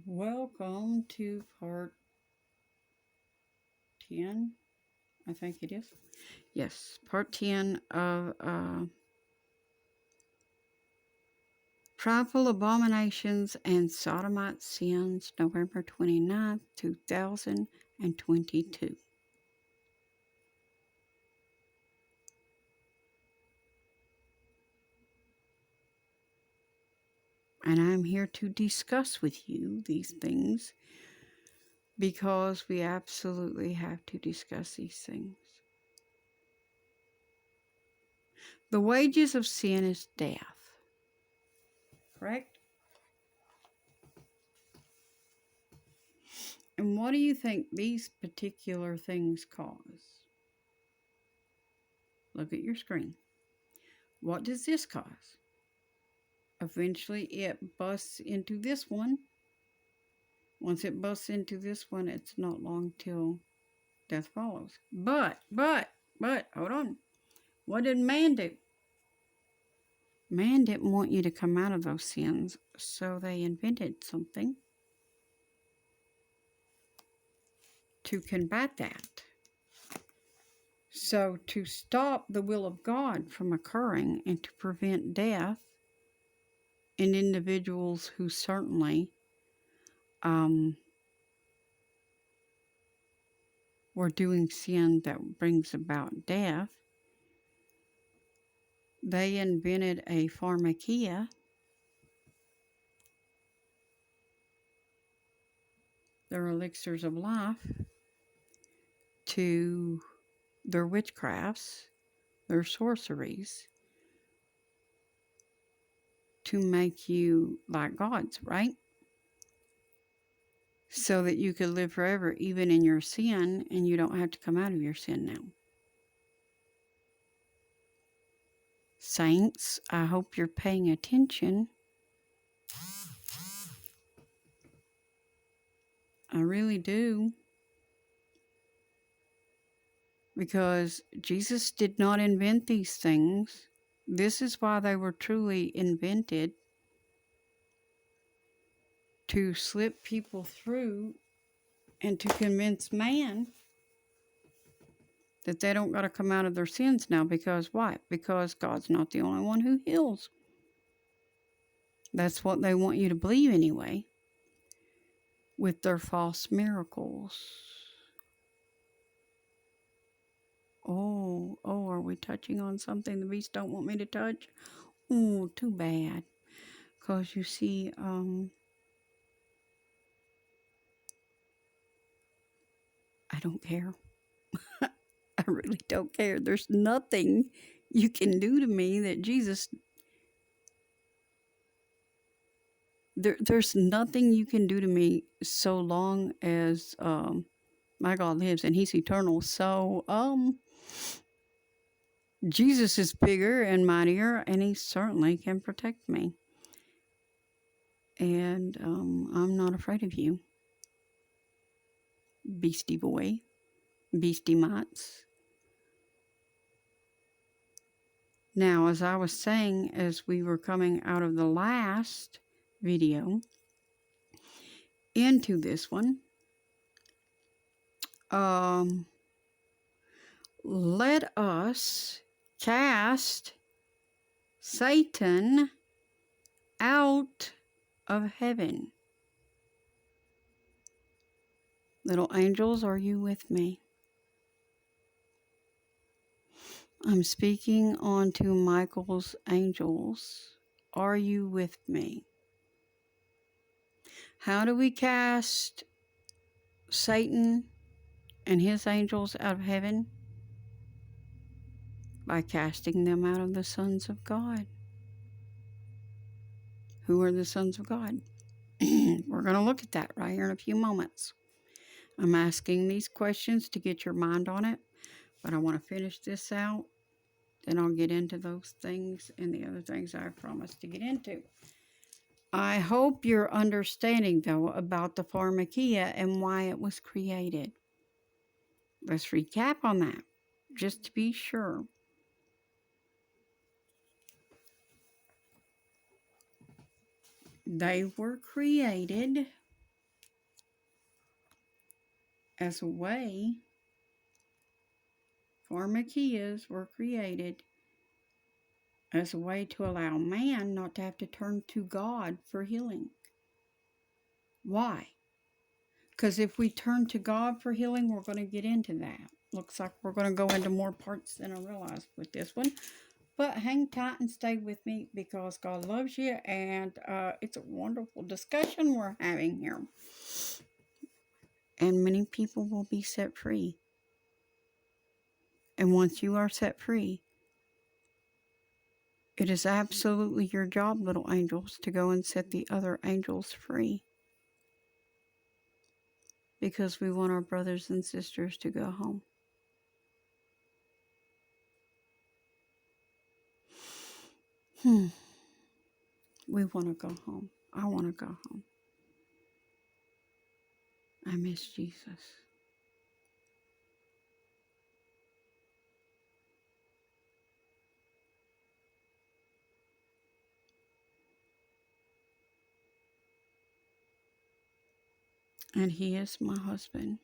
Welcome to part 10, I think it is. Yes, part 10 of Prideful, Abominations, and Sodomite Sins, November 29th, 2022. And I'm here to discuss with you these things because we absolutely have to discuss these things. The wages of sin is death, correct? And what do you think these particular things cause? Look at your screen. What does this cause? Eventually it busts into this one. Once it busts into this one, it's not long till death follows. But, hold on. What did man do? Man didn't want you to come out of those sins, so they invented something to combat that. So to stop the will of God from occurring and to prevent death in individuals who certainly were doing sin that brings about death, they invented a pharmakia, their elixirs of life, to their witchcrafts, their sorceries, to make you like gods, right? So that you could live forever, even in your sin, and you don't have to come out of your sin now. Saints, I hope you're paying attention. I really do. Because Jesus did not invent these things. This is why they were truly invented, to slip people through and to convince man that they don't got to come out of their sins now. Because why? Because God's not the only one who heals. That's what they want you to believe anyway, with their false miracles. Oh, are we touching on something the beast don't want me to touch? Oh, too bad. Because you see, I don't care. I really don't care. There's nothing you can do to me that Jesus... There's nothing you can do to me so long as my God lives and He's eternal. So, Jesus is bigger and mightier, and He certainly can protect me. And I'm not afraid of you, beastie boy, beastie mites. Now, as I was saying, as we were coming out of the last video into this one, let us cast Satan out of heaven. Little angels, are you with me? I'm speaking on to Michael's angels. Are you with me? How do we cast Satan and his angels out of heaven? By casting them out of the sons of God. Who are the sons of God? We're going to look at that right here in a few moments. I'm asking these questions to get your mind on it, but I want to finish this out. Then I'll get into those things and the other things I promised to get into. I hope you're understanding, though, about the pharmakia and why it was created. Let's recap on that, just to be sure. They were created as a way, pharmakias were created as a way to allow man not to have to turn to God for healing. Why? Because if we turn to God for healing, we're going to get into that. Looks like we're going to go into more parts than I realized with this one. But hang tight and stay with me because God loves you, and it's a wonderful discussion we're having here. And many people will be set free. And once you are set free, it is absolutely your job, little angels, to go and set the other angels free. Because we want our brothers and sisters to go home. We want to go home. I want to go home. I miss Jesus. And He is my husband.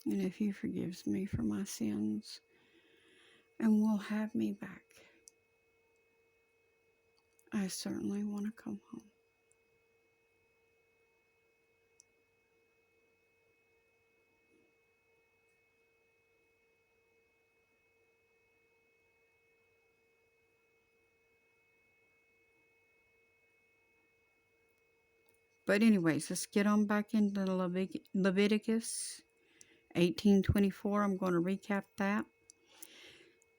And if He forgives me for my sins and will have me back, I certainly want to come home. But anyways, let's get on back into Leviticus 18:24. I'm going to recap that.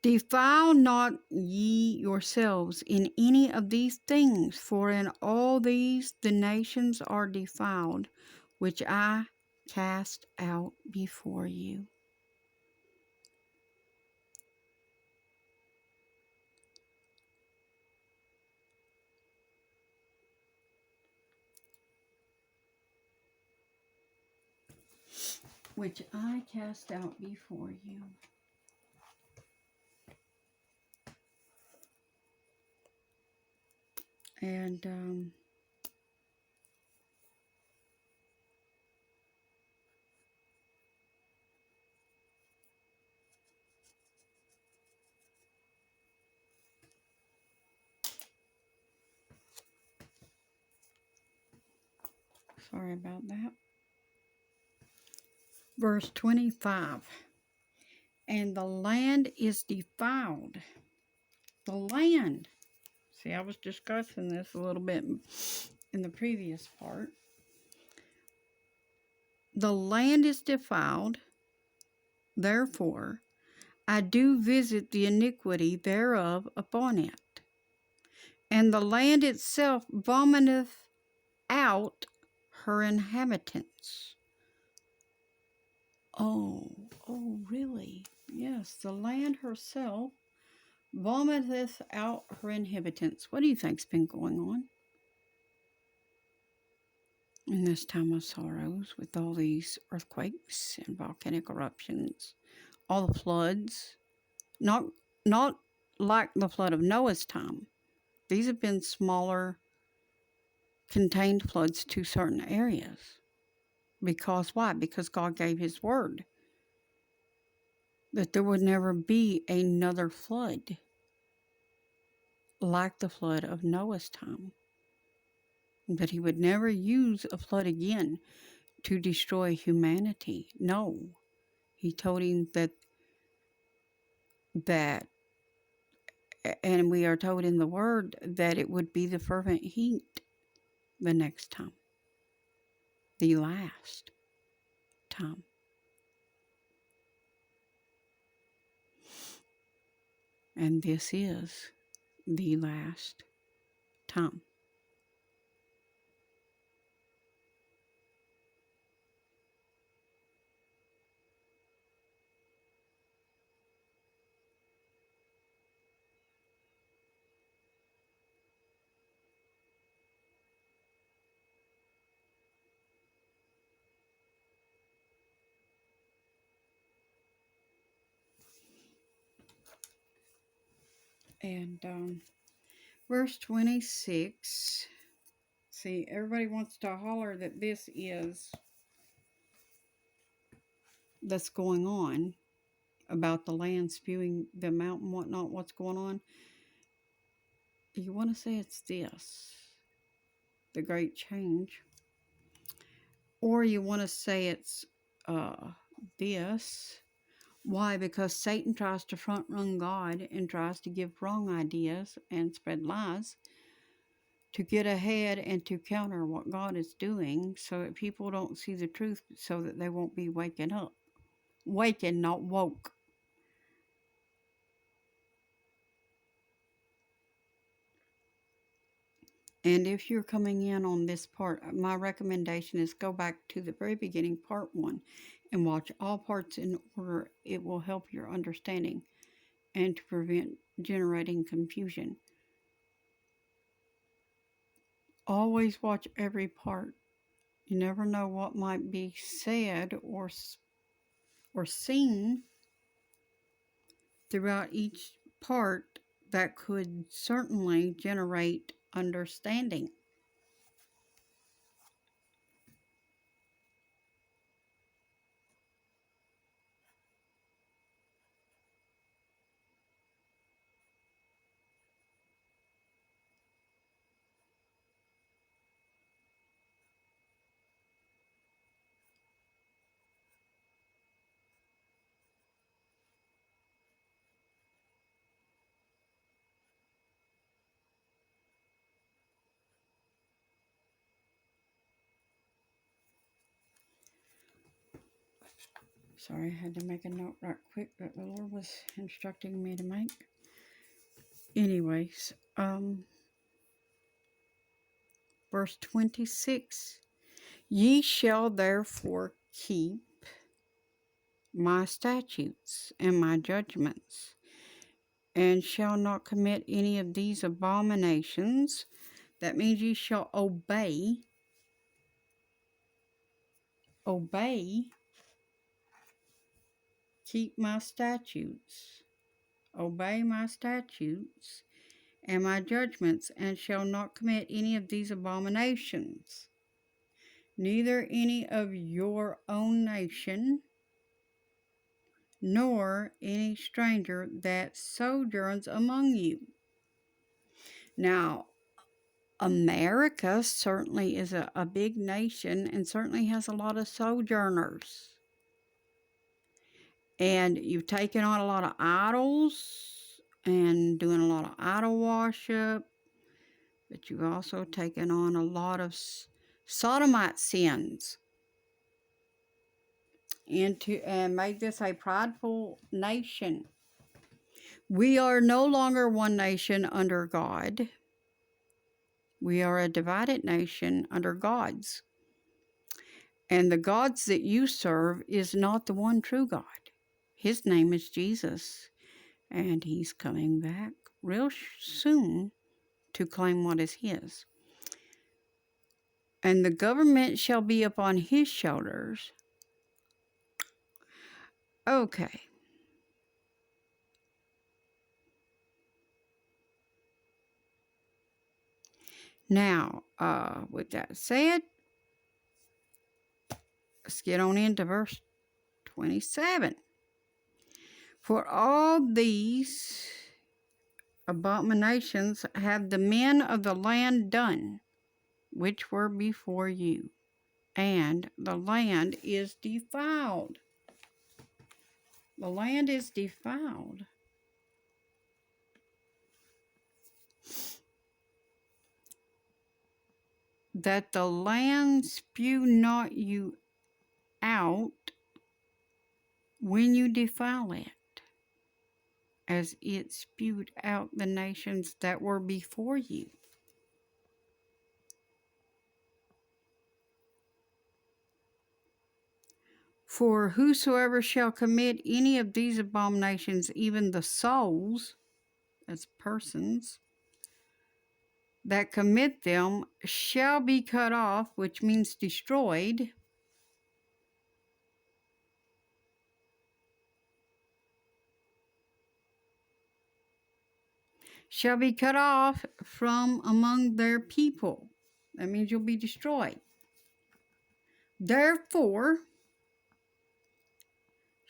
Defile not ye yourselves in any of these things, for in all these the nations are defiled, which I cast out before you. Which I cast out before you. And sorry about that. Verse 25. And the land is defiled. The land. See, I was discussing this a little bit in the previous part. The land is defiled, therefore I do visit the iniquity thereof upon it. And the land itself vomiteth out her inhabitants. Oh, really? Yes, the land herself vomiteth out her inhabitants. What do you think's been going on in this time of sorrows with all these earthquakes and volcanic eruptions, all the floods? Not like the flood of Noah's time. These have been smaller, contained floods to certain areas. Because why? Because God gave His word that there would never be another flood like the flood of Noah's time. That He would never use a flood again to destroy humanity. No. He told him that, and we are told in the word that it would be the fervent heat the next time. The last time. And this is the last time. And verse 26, see, everybody wants to holler that this is that's going on about the land spewing them out and whatnot, what's going on, you want to say it's this, the great change, or you want to say it's this. Why? Because Satan tries to front run God and tries to give wrong ideas and spread lies to get ahead and to counter what God is doing so that people don't see the truth, so that they won't be waking up. Waken, not woke. And if you're coming in on this part, my recommendation is go back to the very beginning, part 1, and watch all parts in order. It will help your understanding and to prevent generating confusion. Always watch every part. You never know what might be said or seen throughout each part that could certainly generate understanding. Sorry, I had to make a note right quick that the Lord was instructing me to make. Anyways, verse 26, ye shall therefore keep my statutes and my judgments, and shall not commit any of these abominations. That means ye shall obey, keep my statutes, obey my statutes and my judgments, and shall not commit any of these abominations, neither any of your own nation, nor any stranger that sojourns among you. Now, America certainly is a big nation and certainly has a lot of sojourners. And you've taken on a lot of idols and doing a lot of idol worship, but you've also taken on a lot of sodomite sins and made this a prideful nation. We are no longer one nation under God. We are a divided nation under gods. And the gods that you serve is not the one true God. His name is Jesus, and he's coming back real soon to claim what is his. And the government shall be upon his shoulders. Okay. Now, with that said, let's get on into verse 27. For all these abominations have the men of the land done, which were before you, and the land is defiled. The land is defiled. That the land spew not you out when you defile it, as it spewed out the nations that were before you. For whosoever shall commit any of these abominations, even the souls, as persons, that commit them, shall be cut off, which means destroyed, shall be cut off from among their people. That means you'll be destroyed. Therefore,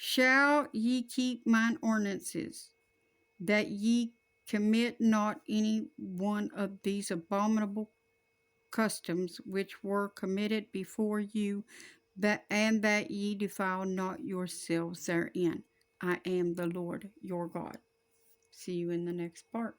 Shall ye keep mine ordinances, that ye commit not any one of these abominable customs which were committed before you, and that ye defile not yourselves therein. I am the Lord your God. See you in the next part.